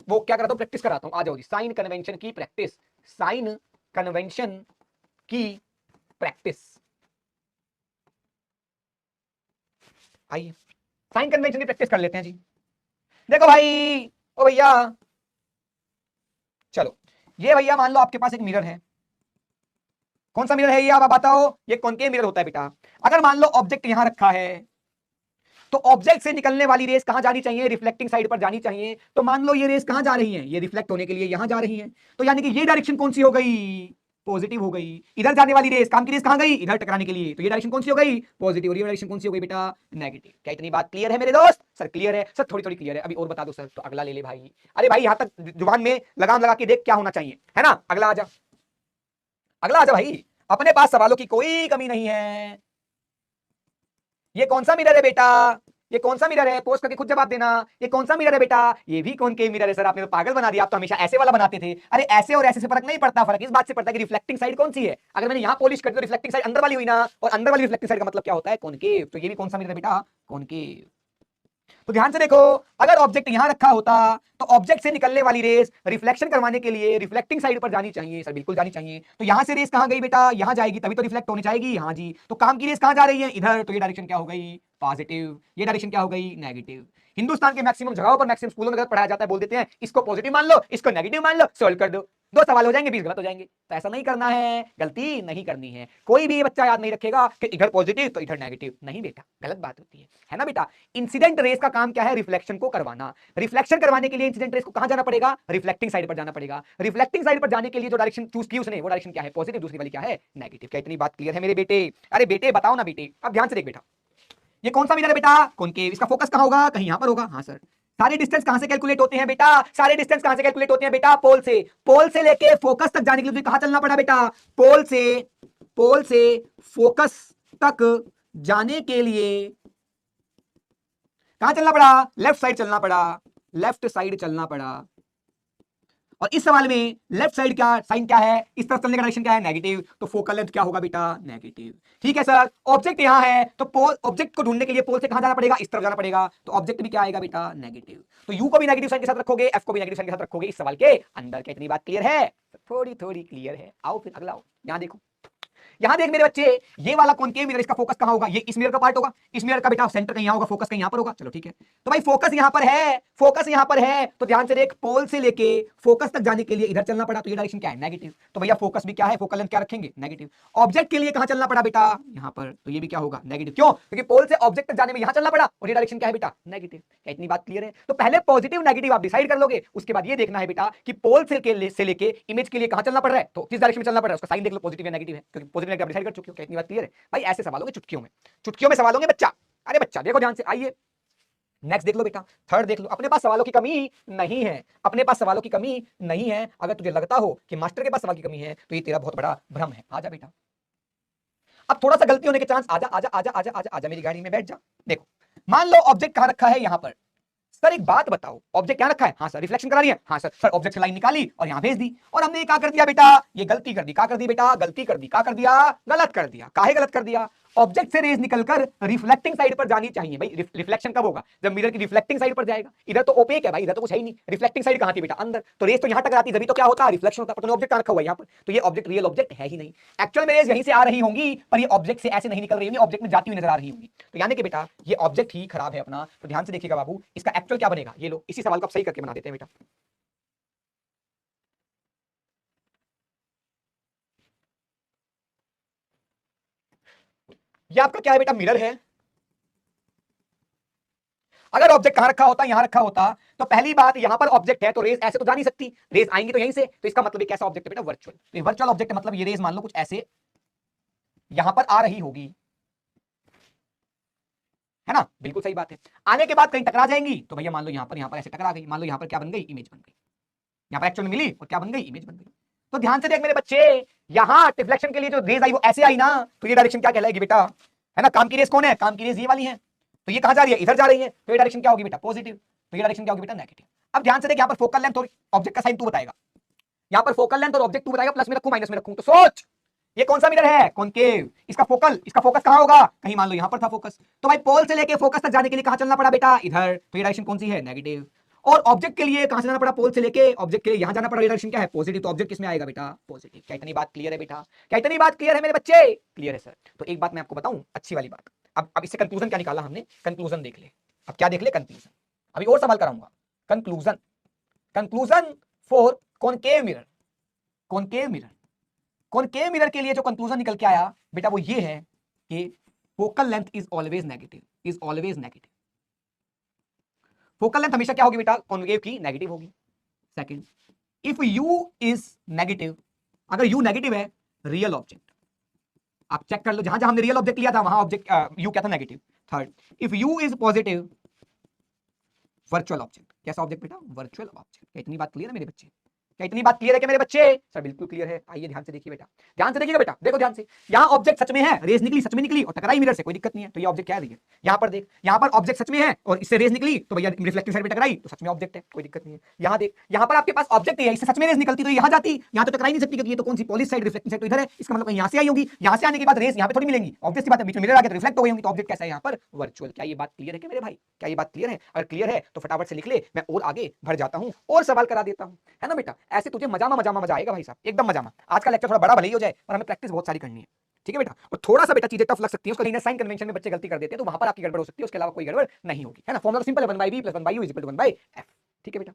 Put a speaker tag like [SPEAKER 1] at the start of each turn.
[SPEAKER 1] वो क्या कराता हूं, प्रैक्टिस कराता हूं। आ जाओ जी, साइन कन्वेंशन की प्रैक्टिस, साइन कन्वेंशन की प्रैक्टिस। आइए साइन कन्वेंशन की प्रैक्टिस कर लेते हैं जी। देखो भाई, ओ भैया, चलो ये भैया मान लो आपके पास एक मिरर है। कौन सा मिरर है ये, आप बताओ। ये कॉनकेव मिरर होता है बेटा। अगर मान लो ऑब्जेक्ट यहां रखा है, तो ऑब्जेक्ट से निकलने वाली रेस कहां जानी चाहिए, रिफ्लेक्टिंग साइड पर जानी चाहिए। तो मान लो ये रेस कहां जा रही है, ये रिफ्लेक्ट होने के लिए यहां जा रही है। तो यानी कि ये डायरेक्शन कौन सी हो गई, पॉजिटिव हो गई। इधर जाने वाली रेस, काम की रेस कहां गई, इधर टकराने के लिए। तो ये डायरेक्शन कौन सी हो गई, पॉजिटिव। और ये डायरेक्शन कौन सी हो गई बेटा, नेगेटिव। क्या इतनी बात क्लियर है मेरे दोस्त? सर क्लियर है सर, थोड़ी थोड़ी क्लियर है। अभी और बता दो सर। तो अगला ले ले भाई। अरे भाई यहां तक जुबान में लगाम लगा के देख क्या होना चाहिए, है ना। अगला आजा, अगला आजा भाई। अपने पास सवालों की कोई कमी नहीं है। ये कौन सा मिरर है बेटा, ये कौन सा मिरर है, पोस्ट करके खुद जवाब देना। ये कौन सा मिरर है बेटा, ये भी कॉनकेव मिरर है। सर आपने तो पागल बना दिया, आप तो हमेशा ऐसे वाला बनाते थे। अरे ऐसे और ऐसे से फर्क नहीं पड़ता, फर्क इस बात से पड़ता है कि रिफ्लेक्टिंग साइड कौन सी है। अगर मैंने यहां पॉलिश कर दी तो रिफ्लेक्टिंग साइड अंदर वाली हुई ना, और अंदर वाली रिफ्लेक्टिंग साइड का मतलब क्या होता है, कॉनकेव। तो ये भी कौन सा मिरर है बेटा, कॉनकेव। तो ध्यान से देखो, अगर ऑब्जेक्ट यहां रखा होता तो ऑब्जेक्ट से निकलने वाली रेस रिफ्लेक्शन करवाने के लिए रिफ्लेक्टिंग साइड पर जानी चाहिए। सर बिल्कुल जानी चाहिए। तो यहां से रेस कहां गई बेटा, यहां जाएगी, तभी तो रिफ्लेक्ट होने जाएगी। यहां जी, तो काम की रेस कहां जा रही है, इधर। तो ये डायरेक्शन क्या हो गई, पॉजिटिव। ये डायरेक्शन क्या हो गई, नेगेटिव। हिंदुस्तान के मैक्सिमम जगहों पर, मैक्सिमम स्कूलों में अगर पढ़ाया जाता है, बोल देते हैं इसको पॉजिटिव मान लो, इसको नेगेटिव मान लो, सोल्व कर दो। दो सवाल हो जाएंगे, 20 गलत हो जाएंगे। तो ऐसा नहीं करना है, गलती नहीं करनी है। कोई भी बच्चा याद नहीं रखेगा कि इधर पॉजिटिव तो इधर नेगेटिव, नहीं बेटा, गलत बात होती है ना बेटा। इंसिडेंट रेस का काम क्या है, रिफ्लेक्शन को करवाना। रिफ्लेक्शन करवाने के लिए इंसिडेंट रेस को कहां जाना पड़ेगा, रिफ्लेक्टिंग साइड पर जाना पड़ेगा। रिफ्लेक्टिंग साइड पर जाने के लिए जो डायरेक्शन चूज की उसने, वो डायरेक्शन क्या है, पॉजिटिव। दूसरी वाली क्या है, नेगेटिव। क्या इतनी बात क्लियर है मेरे बेटे? अरे बेटे बताओ ना बेटे, अब ध्यान से देख बेटा। ये कौन सा मिरर है बेटा, कॉनकेव। इसका फोकस कहां होगा, कहीं यहां पर होगा। हाँ सर। सारे डिस्टेंस कहां से कैलकुलेट होते हैं बेटा, सारे डिस्टेंस कहां से कैलकुलेट होते हैं बेटा, पोल से। पोल से लेके फोकस तक जाने के लिए कहां चलना पड़ा बेटा, पोल से फोकस तक जाने के लिए कहां चलना पड़ा, लेफ्ट साइड चलना पड़ा, लेफ्ट साइड चलना पड़ा। और इस सवाल में लेफ्ट साइड क्या साइन क्या है, इस तरफ चलने का डायरेक्शन क्या है, नेगेटिव। तो फोकल लेंथ क्या होगा बेटा, नेगेटिव। ठीक है सर। ऑब्जेक्ट यहां है, तो पोल, ऑब्जेक्ट को ढूंढने के लिए पोल से कहां जाना पड़ेगा, इस तरफ जाना पड़ेगा। तो ऑब्जेक्ट भी क्या आएगा बेटा, नेगेटिव। तो यू को भी नेगेटिव साइन के साथ रखोगे, एफ को भी नेगेटिव साइन के साथ रखोगे इस सवाल के अंदर। क्या इतनी बात क्लियर है? थोड़ी थोड़ी क्लियर है। आओ फिर अगला आओ, यहां देखो। यहां देख मेरे बच्चे, ये वाला कॉनकेव मिरर, इसका फोकस कहां होगा, ये इस मिरर का पार्ट होगा। इस मिरर का बेटा सेंटर कहीं यहां होगा, फोकस कहीं यहां पर होगा। चलो ठीक है। तो भाई फोकस यहां पर है, फोकस यहां पर है। तो ध्यान से देख, पोल से लेके फोकस तक जाने के लिए इधर चलना पड़ा। तो ये डायरेक्शन क्या है, नेगेटिव। तो भैया फोकस भी क्या है, फोकल लेंथ क्या रखेंगे, नेगेटिव। ऑब्जेक्ट के लिए कहां चलना पड़ा बेटा, यहां पर। तो ये भी क्या होगा, नेगेटिव। क्यों, क्योंकि पोल से ऑब्जेक्ट तक जाने में यहां चलना पड़ा, और ये डायरेक्शन क्या है बेटा, नेगेटिव। क्या इतनी बात क्लियर है? तो पहले पॉजिटिव नेगेटिव आप डिसाइड कर लोगे, उसके बाद ये देखना है बेटा कि पोल से लेके इमेज के लिए कहां चलना पड़ रहा है, तो किस डायरेक्शन में चलना पड़ रहा है, उसका साइन देख लो, पॉजिटिव या नेगेटिव है। क्योंकि पॉजिटिव नेगेटिव डिसाइड कर चुके हो। क्या इतनी बात क्लियर है भाई? ऐसे सवाल होंगे चुटकियों में, चुटकियों में सवाल होंगे बच्चा। अरे बच्चा देखो ध्यान से, आइए नेक्स्ट देख लो बेटा, थर्ड देख लो। अपने पास सवालों की कमी नहीं है, अपने पास सवालों की कमी नहीं है। अगर तुझे लगता हो कि मास्टर के पास सवाल की कमी है, तो ये तेरा बहुत बड़ा भ्रम है। आजा बेटा, अब थोड़ा सा गलती होने के चांस, आजा आजा आजा आजा आजा आजा मेरी गाड़ी में बैठ जा। देखो, मान लो ऑब्जेक्ट कहां रखा है, यहां पर। सर एक बात बताओ, ऑब्जेक्ट क्या रखा है, हाँ सर रिफ्लेक्शन करा रही है, हाँ सर। सर ऑब्जेक्ट से लाइन निकाली और यहां भेज दी, और हमने क्या कर दिया बेटा, ये गलती कर दी। क्या कर दी बेटा, गलती कर दी। क्या कर दिया, गलत कर दिया। काहे गलत कर दिया, ऑब्जेक्ट से रेज निकलकर रिफ्लेक्टिंग साइड पर जानी चाहिए। भाई रिफ्लेक्शन कब होगा, जब मिरर की रिफ्लेक्टिंग साइड पर जाएगा। इधर तो ओपेक है भाई, इधर तो कुछ है ही नहीं। रिफ्लेक्टिंग साइड कहां थी बेटा, अंदर। तो रेज तो यहां तक आती, तभी तो क्या होता है, रिफ्लेक्शन होता है। पर ऑब्जेक्ट रखा हुआ है यहां पर, तो ये ऑब्जेक्ट रियल ऑब्जेक्ट है ही नहीं। एक्चुअल में रेज यहीं से आ रही होंगी, पर ये ऑब्जेक्ट से ऐसे नहीं निकल रही होंगी, ऑब्जेक्ट में जाती हुई नजर आ रही होंगी। तो यानी कि बेटा ये ऑब्जेक्ट ही खराब है अपना। तो ध्यान से देखिएगा बाबू, इसका एक्चुअल क्या बनेगा, ये लो, इसी सवाल को आप सही करके बना देते हैं बेटा। ये आपका क्या है बेटा, मिरर है। अगर ऑब्जेक्ट कहां रखा होता, यहां रखा होता, तो पहली बात यहां पर ऑब्जेक्ट है, तो रेज ऐसे तो जा नहीं सकती, रेज आएंगी तो यहीं से। तो इसका मतलब कैसा ऑब्जेक्ट है बेटा, वर्चुअल। तो ये वर्चुअल ऑब्जेक्ट मतलब ये रेज मान लो कुछ ऐसे यहां पर आ रही होगी, है ना। बिल्कुल सही बात है। आने के बाद कहीं टकरा जाएंगी, तो भैया मान लो यहां पर ऐसे टकरा गई, मान लो यहां पर क्या बन गई, इमेज बन गई। यहां पर एक्चुअल में मिली और क्या बन गई, इमेज बन गई। तो ध्यान से देख मेरे बच्चे, यहां रिफ्लेक्शन के लिए जो रेज आई वो ऐसे आई ना, तो ये डायरेक्शन क्या कहलाएगी बेटा, है ना। काम की रेज कौन है, काम की रेज ये वाली है। तो ये कहां जा रही है, इधर जा रही है। तो ये डायरेक्शन क्या होगी बेटा, पॉजिटिव। तो ये डायरेक्शन क्या होगी बेटा, नेगेटिव। अब ध्यान से देख, यहां पर फोकल लेंथ और ऑब्जेक्ट का साइन तू बताएगा। यहां पर फोकल लेंथ और ऑब्जेक्ट तू बताएगा, प्लस में रखूं माइनस में रखूं। तो सोच, ये कौन सा मिरर है, कॉनकेव। इसका फोकस कहां होगा, कहीं मान लो यहां पर था फोकस। तो भाई पोल से लेके फोकस तक जाने के लिए कहां चलना पड़ा बेटा, इधर। तो ये डायरेक्शन कौन सी है, नेगेटिव। और ऑब्जेक्ट के लिए कहां से जाना पड़ा, पोल से लेके ऑब्जेक्ट के लिए यहां जाना पड़ा, डायरेक्शन क्या है पॉजिटिव, तो ऑब्जेक्ट किसमें आएगा बेटा, पॉजिटिव। क्या इतनी बात क्लियर है बेटा, क्या इतनी बात क्लियर है मेरे बच्चे, क्लियर है सर। तो एक बात मैं आपको बताऊं, अच्छी वाली बात, अब इससे कंक्लूजन क्या निकाला हमने, कंक्लूजन देख ले, अब क्या देख ले, कंक्लूजन। अभी और सवाल कराऊंगा, conclusion, conclusion for concave mirror, concave mirror, concave mirror के लिए जो कंक्लूजन निकल के आया बेटा वो ये है कि focal length is always negative, is always negative. Focal length हमेशा क्या होगी बेटा, कॉनकेव की नेगेटिव होगी। Second, if you is negative, अगर यू नेगेटिव है, रियल ऑब्जेक्ट, आप चेक कर लो, जहां जहां हमने रियल ऑब्जेक्ट लिया था वहां ऑब्जेक्ट यू क्या था, negative. Third, if you is positive, virtual object, कैसा ऑब्जेक्ट बेटा, वर्चुअल ऑब्जेक्ट। क्या इतनी बात क्लियर है मेरे बच्चे, क्या इतनी बात क्लियर है कि मेरे बच्चे, सर बिल्कुल क्लियर है। आइए ध्यान से देखिए बेटा, ध्यान से देखिएगा बेटा, देखो ध्यान से, यहां ऑब्जेक्ट सच में है, रेस निकली सच में निकली और टकराई मिरर से, कोई दिक्कत नहीं है, तो ये ऑब्जेक्ट क्या है, रियल। यहां पर देख, यहां पर ऑब्जेक्ट सच में है और इससे रेस निकली तो भैया रिफ्लेक्टिव साइड पे टकराई, तो सच में ऑब्जेक्ट है, कोई दिक्कत नहीं है। यहां देख, यहां पर आपके पास ऑब्जेक्ट है, इससे सच में रेस निकलती तो यहां जाती, यहां तो टकराई नहीं सकती क्योंकि ये तो कौन सी पॉलिश साइड, रिफ्लेक्टिव साइड तो इधर है, इसका मतलब यहां से आई होगी, यहां से आने के बाद रेस यहां पे थोड़ी मिलेंगी, ऑब्वियस सी बात है, बीच में मिरर आ गया तो रिफ्लेक्ट हो गई होंगी, तो ऑब्जेक्ट कैसा है यहां पर, वर्चुअल। क्या ये बात क्लियर है कि मेरे भाई, क्या ये बात क्लियर है, अगर क्लियर है तो फटाफट से लिख ले, मैं और आगे बढ़ जाता हूं और सवाल करा देता हूं, है ना बेटा। ऐसे तुझे मजा मजा आएगा भाई साहब, एकदम मजा। आज का लेक्चर थोड़ा बड़ा भले ही हो जाए पर हमें प्रैक्टिस बहुत सारी करनी है, ठीक है बेटा। और थोड़ा सा बेटा चीजें टफ लग सकती है, उसको लीनियर साइन कन्वेंशन में बच्चे गलती कर देते हैं, तो वहां पर आपकी गड़बड़ हो सकती है, उसके अलावा कोई गड़बड़ नहीं होगी, है ना। फॉर्मूला सिंपल है, 1/b + 1/u = 1/f, ठीक है बेटा।